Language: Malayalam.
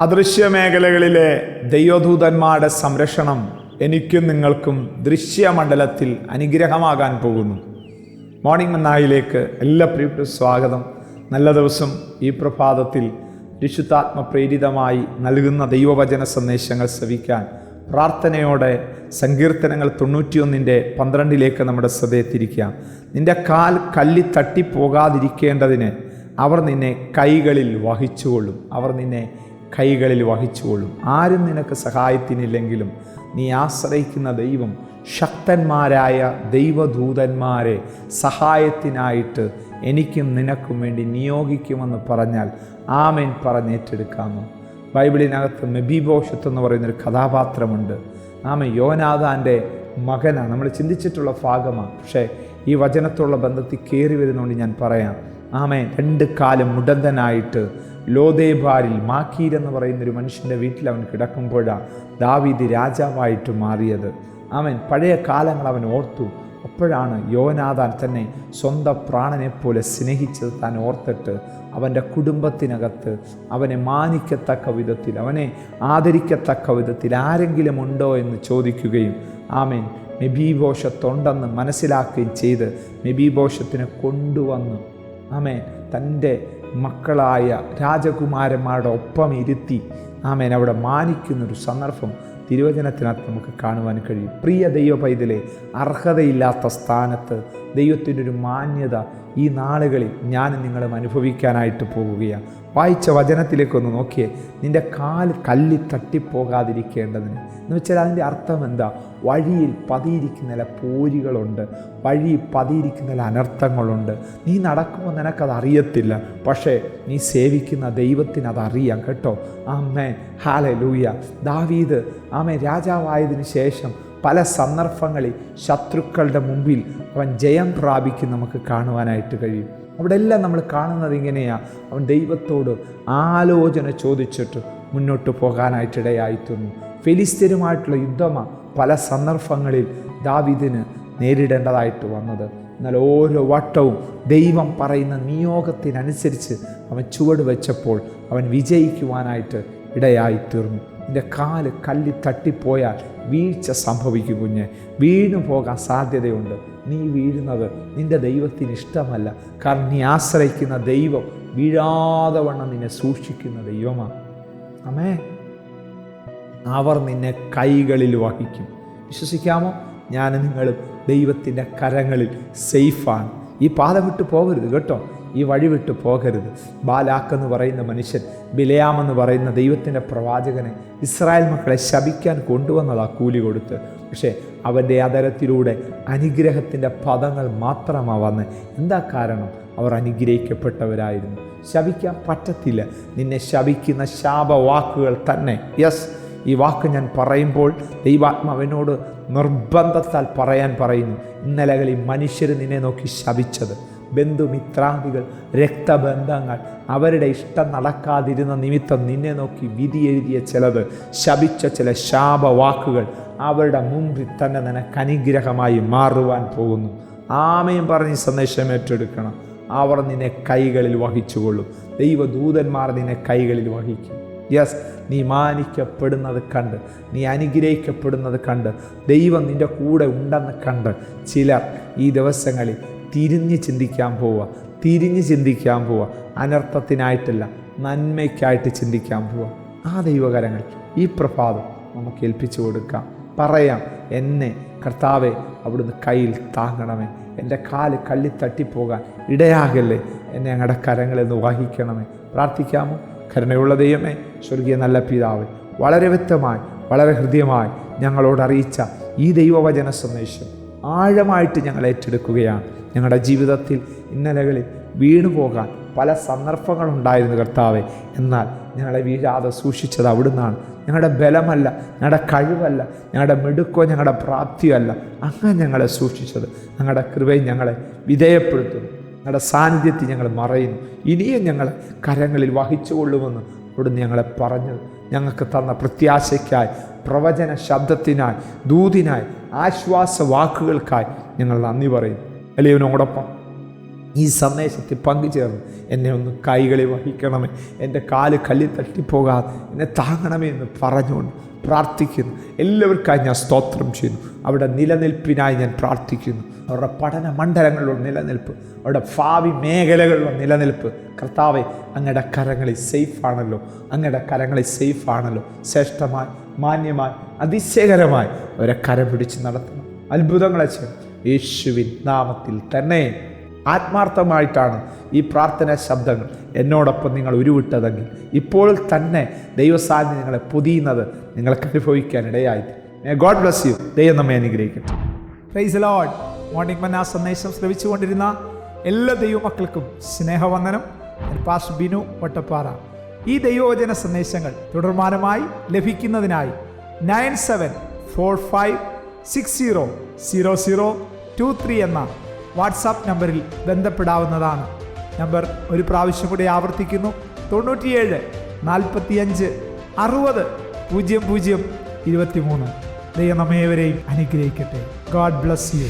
അദൃശ്യമേഖലകളിലെ ദൈവദൂതന്മാരുടെ സംരക്ഷണം എനിക്കും നിങ്ങൾക്കും ദൃശ്യമണ്ഡലത്തിൽ അനുഗ്രഹമാകാൻ പോകുന്നു. മോർണിംഗ് മന്നായിലേക്ക് എല്ലാ പ്രിയപ്പെട്ട സ്വാഗതം. നല്ല ദിവസം. ഈ പ്രഭാതത്തിൽ പരിശുദ്ധാത്മപ്രേരിതമായി നൽകുന്ന ദൈവവചന സന്ദേശങ്ങൾ ശ്രവിക്കാൻ പ്രാർത്ഥനയോടെ സങ്കീർത്തനങ്ങൾ 91:12 നമ്മുടെ ശ്രദ്ധയെ തിരിക്കാം. നിന്റെ കാൽ കല്ലി തട്ടിപ്പോകാതിരിക്കേണ്ടതിന് അവർ നിന്നെ കൈകളിൽ വഹിച്ചുകൊള്ളും. ആരും നിനക്ക് സഹായത്തിനില്ലെങ്കിലും നീ ആശ്രയിക്കുന്ന ദൈവം ശക്തന്മാരായ ദൈവദൂതന്മാരെ സഹായത്തിനായിട്ട് എനിക്കും നിനക്കും വേണ്ടി നിയോഗിക്കുമെന്ന് പറഞ്ഞാൽ ആമേൻ പറഞ്ഞേറ്റെടുക്കാമോ? ബൈബിളിനകത്ത് മെബീബോശത്ത് എന്ന് പറയുന്നൊരു കഥാപാത്രമുണ്ട്. യോനാഥാൻ്റെ മകനാണ്. നമ്മൾ ചിന്തിച്ചിട്ടുള്ള ഭാഗമാണ്. പക്ഷേ ഈ വചനത്തുള്ള ബന്ധത്തിൽ കയറി വരുന്നതുകൊണ്ട് ഞാൻ പറയാം. ആമേൻ. 2 കാലം മുടന്തനായിട്ട് ലോദേബാരിൽ മാക്കീർ എന്ന് പറയുന്നൊരു മനുഷ്യൻ്റെ വീട്ടിൽ അവൻ കിടക്കുമ്പോഴാണ് ദാവീദ് രാജാവായിട്ട് മാറിയത്. ആമേൻ. പഴയ കാലങ്ങൾ അവൻ ഓർത്തു. അപ്പോഴാണ് യോനാഥാൻ തന്നെ സ്വന്തം പ്രാണനെപ്പോലെ സ്നേഹിച്ചത് താൻ ഓർത്തിട്ട് അവൻ്റെ കുടുംബത്തിനകത്ത് അവനെ മാനിക്കത്തക്ക വിധത്തിൽ, അവനെ ആദരിക്കത്തക്ക വിധത്തിൽ ആരെങ്കിലും ഉണ്ടോ എന്ന് ചോദിക്കുകയും ആമേൻ മെബീബോശത്തുണ്ടെന്ന് മനസ്സിലാക്കുകയും ചെയ്ത് മെബീബോശത്തിനെ കൊണ്ടുവന്ന് ആമേൻ തൻ്റെ മക്കളായ രാജകുമാരന്മാരുടെ ഒപ്പം ഇരുത്തി ആമേൻ അവിടെ മാനിക്കുന്നൊരു സന്ദർഭം തിരുവചനത്തിനകത്ത് നമുക്ക് കാണുവാൻ കഴിയും. പ്രിയ ദൈവ പൈതലെ, അർഹതയില്ലാത്ത സ്ഥാനത്ത് ദൈവത്തിൻ്റെ ഒരു മാന്യത ഈ നാളുകളിൽ ഞാൻ നിങ്ങളും അനുഭവിക്കാനായിട്ട് പോവുകയാണ്. വായിച്ച വചനത്തിലേക്കൊന്ന് നോക്കിയേ. നിൻ്റെ കാൽ കല്ലി തട്ടിപ്പോകാതിരിക്കേണ്ടതിന് എന്ന് വെച്ചാൽ അതിൻ്റെ അർത്ഥം എന്താ? വഴിയിൽ പതിയിരിക്കുന്ന പോരികളുണ്ട്, വഴിയിൽ പതിയിരിക്കുന്ന അനർത്ഥങ്ങളുണ്ട്. നീ നടക്കുമ്പോൾ നിനക്കത് അറിയത്തില്ല, പക്ഷേ നീ സേവിക്കുന്ന ദൈവത്തിന് അതറിയാം കേട്ടോ. ആമേൻ, ഹല്ലേലൂയ. ദാവീദ് രാജാവായതിനു ശേഷം പല സന്ദർഭങ്ങളിൽ ശത്രുക്കളുടെ മുമ്പിൽ അവൻ ജയം പ്രാപിക്കും നമുക്ക് കാണുവാനായിട്ട് കഴിയും. അവിടെ എല്ലാം നമ്മൾ കാണുന്നത് ഇങ്ങനെയാണ്. അവൻ ദൈവത്തോട് ആലോചന ചോദിച്ചിട്ട് മുന്നോട്ട് പോകാനായിട്ടിടയായിത്തീർന്നു. ഫെലിസ്ത്യരുമായിട്ടുള്ള യുദ്ധമാണ് പല സന്ദർഭങ്ങളിൽ ദാവീദിന് നേരിടേണ്ടതായിട്ട് വന്നത്. എന്നാൽ ഓരോ വട്ടവും ദൈവം പറയുന്ന നിയോഗത്തിനനുസരിച്ച് അവൻ ചുവട് വെച്ചപ്പോൾ അവൻ വിജയിക്കുവാനായിട്ട് ഇടയായിത്തീർന്നു. നിൻ്റെ കാല് കല്ലി തട്ടിപ്പോയാൽ വീഴ്ച സംഭവിക്കും കുഞ്ഞെ. വീണു പോകാൻ സാധ്യതയുണ്ട്. നീ വീഴുന്നത് നിൻ്റെ ദൈവത്തിന് ഇഷ്ടമല്ല. കാരണം നീ ആശ്രയിക്കുന്ന ദൈവം വീഴാതെ വണ്ണം നിന്നെ സൂക്ഷിക്കുന്ന ദൈവമാണ്. ആമേൻ. അവർ നിന്നെ കൈകളിൽ വഹിക്കും. വിശ്വസിക്കാമോ? ഞാൻ നിങ്ങളും ദൈവത്തിൻ്റെ കരങ്ങളിൽ സേഫാണ്. ഈ പാത വിട്ട് പോകരുത് കേട്ടോ. ഈ വഴി വിട്ട് പോകരുത്. ബാലാക്കെന്ന് പറയുന്ന മനുഷ്യൻ, ബിലയാമെന്ന് പറയുന്ന ദൈവത്തിൻ്റെ പ്രവാചകനെ ഇസ്രായേൽ മക്കളെ ശപിക്കാൻ കൊണ്ടുവന്നതാ കൂലി കൊടുത്ത്. പക്ഷേ അവൻ്റെ അധരത്തിലൂടെ അനുഗ്രഹത്തിൻ്റെ പദങ്ങൾ മാത്രമാണ് വന്നത്. എന്താ കാരണം? അവർ അനുഗ്രഹിക്കപ്പെട്ടവരായിരുന്നു. ശപിക്കാൻ പറ്റത്തില്ല. നിന്നെ ശപിക്കുന്ന ശാപവാക്കുകൾ തന്നെ. യെസ്, ഈ വാക്ക് ഞാൻ പറയുമ്പോൾ ദൈവാത്മാവിനോട് നിർബന്ധത്താൽ പറയാൻ പറയുന്നു. ഇന്നലകളിൽ മനുഷ്യർ നിന്നെ നോക്കി ശപിച്ചത്, ബന്ധുമിത്രാദികൾ, രക്തബന്ധങ്ങൾ, അവരുടെ ഇഷ്ടം നടക്കാതിരുന്ന നിമിത്തം നിന്നെ നോക്കി വിധി എഴുതിയ ചിലത്, ശപിച്ച ചില ശാപവാക്കുകൾ അവരുടെ മുമ്പിൽ തന്നെ നിനക്ക് അനുഗ്രഹമായി മാറുവാൻ പോകുന്നു. ആമേൻ പറഞ്ഞ് സന്ദേശം ഏറ്റെടുക്കണം. അവർ നിന്നെ കൈകളിൽ വഹിച്ചുകൊള്ളും. ദൈവദൂതന്മാർ നിന്നെ കൈകളിൽ വഹിക്കും. യെസ്, നീ മാനിക്കപ്പെടുന്നത് കണ്ട്, നീ അനുഗ്രഹിക്കപ്പെടുന്നത് കണ്ട്, ദൈവം നിൻ്റെ കൂടെ ഉണ്ടെന്ന് കണ്ട് ചിലർ ഈ ദിവസങ്ങളിൽ തിരിഞ്ഞ് ചിന്തിക്കാൻ പോവുക. അനർത്ഥത്തിനായിട്ടല്ല, നന്മയ്ക്കായിട്ട് ചിന്തിക്കാൻ പോവുക. ആ ദൈവകരങ്ങൾ ഈ പ്രഭാതം നമുക്ക് ഏൽപ്പിച്ചു കൊടുക്കാം. പറയാം, എന്നെ കർത്താവെ അവിടുന്ന് കയ്യിൽ താങ്ങണമേ. എൻ്റെ കാല് കല്ലി തട്ടിപ്പോകാൻ ഇടയാകല്ലേ. എന്നെ ഞങ്ങളുടെ കരങ്ങളെന്ന് വഹിക്കണമേ. പ്രാർത്ഥിക്കാമോ? കരുണയുള്ള ദൈവമേ, സ്വർഗീയ നല്ല പിതാവേ, വളരെ വ്യക്തമായി, വളരെ ഹൃദ്യമായി ഞങ്ങളോട് അറിയിച്ച ഈ ദൈവവചന സന്ദേശം ആഴമായിട്ട് ഞങ്ങൾ ഏറ്റെടുക്കുകയാണ്. ഞങ്ങളുടെ ജീവിതത്തിൽ ഇന്നലകളിൽ വീണുപോകാൻ പല സന്ദർഭങ്ങളുണ്ടായിരുന്നു കർത്താവേ. എന്നാൽ ഞങ്ങളെ വീഴാതെ സൂക്ഷിച്ചത് അവിടുന്നാണ്. ഞങ്ങളുടെ ബലമല്ല, ഞങ്ങളുടെ കഴിവല്ല, ഞങ്ങളുടെ മിടുക്കോ ഞങ്ങളുടെ പ്രാപ്തിയല്ല. അങ്ങനെ ഞങ്ങളെ സൂക്ഷിച്ചത്. ഞങ്ങളുടെ കൃപയും ഞങ്ങളെ വിധേയപ്പെടുത്തുന്നു. ഞങ്ങളുടെ സാന്നിധ്യത്തിൽ ഞങ്ങൾ മറയുന്നു. ഇനിയും ഞങ്ങളെ കരങ്ങളിൽ വഹിച്ചുകൊള്ളുമെന്ന് അവിടുന്ന് ഞങ്ങളെ പറഞ്ഞത്, ഞങ്ങൾക്ക് തന്ന പ്രത്യാശയ്ക്കായി, പ്രവചന ശബ്ദത്തിനായി, ദൂതിനായി, ആശ്വാസ വാക്കുകൾക്കായി ഞങ്ങൾ നന്ദി പറയുന്നു. അല്ലയോനോടൊപ്പം ഈ സന്ദേശത്തിൽ പങ്കുചേർന്ന് എന്നെ ഒന്ന് കൈകളിൽ വഹിക്കണമേ, എൻ്റെ കാല് കല്ലിൽ തട്ടിപ്പോകാതെ എന്നെ താങ്ങണമേ എന്ന് പറഞ്ഞുകൊണ്ട് പ്രാർത്ഥിക്കുന്നു. എല്ലാവർക്കായി ഞാൻ സ്തോത്രം ചെയ്യുന്നു. അവിടെ നിലനിൽപ്പിനായി ഞാൻ പ്രാർത്ഥിക്കുന്നു. അവരുടെ പഠന മണ്ഡലങ്ങളിലുള്ള നിലനിൽപ്പ്, അവരുടെ ഭാവി മേഖലകളിലുള്ള നിലനിൽപ്പ്, കർത്താവെ അങ്ങയുടെ കരങ്ങളിൽ സേഫാണല്ലോ, അങ്ങയുടെ കരങ്ങളിൽ സേഫാണല്ലോ. ശ്രേഷ്ഠമായി, മാന്യമായി, അതിശയകരമായി അവരെ കരം പിടിച്ച് നടത്തണം. അത്ഭുതങ്ങളെ ചെയ്യണം യേശുവിൻ നാമത്തിൽ തന്നെ. ആത്മാർത്ഥമായിട്ടാണ് ഈ പ്രാർത്ഥനാ ശബ്ദങ്ങൾ എന്നോടൊപ്പം നിങ്ങൾ ഉരുവിട്ടതെങ്കിൽ ഇപ്പോൾ തന്നെ ദൈവസാന്നിധ്യം നിങ്ങളെ പൊതിയുന്നത് നിങ്ങൾക്ക് അനുഭവിക്കാനിടയായി. God bless you. ദൈവം നമ്മെ അനുഗ്രഹിക്കട്ടെ. Praise the Lord. മോർണിംഗ് മന്ന സന്ദേശം ശ്രവിച്ചുകൊണ്ടിരുന്ന എല്ലാ ദൈവമക്കൾക്കും സ്നേഹവന്ദനം. പാസ്റ്റർ ബിനു വട്ടപ്പാറ. ഈ ദൈവവചന സന്ദേശങ്ങൾ തുടർമാനമായി ലഭിക്കുന്നതിനായി 9745600023 എന്ന വാട്സാപ്പ് നമ്പറിൽ ബന്ധപ്പെടാവുന്നതാണ്. നമ്പർ ഒരു പ്രാവശ്യം കൂടി ആവർത്തിക്കുന്നു: 97 45 60 00 23. ദൈവം നമ്മേവരെയും അനുഗ്രഹിക്കട്ടെ. God bless you.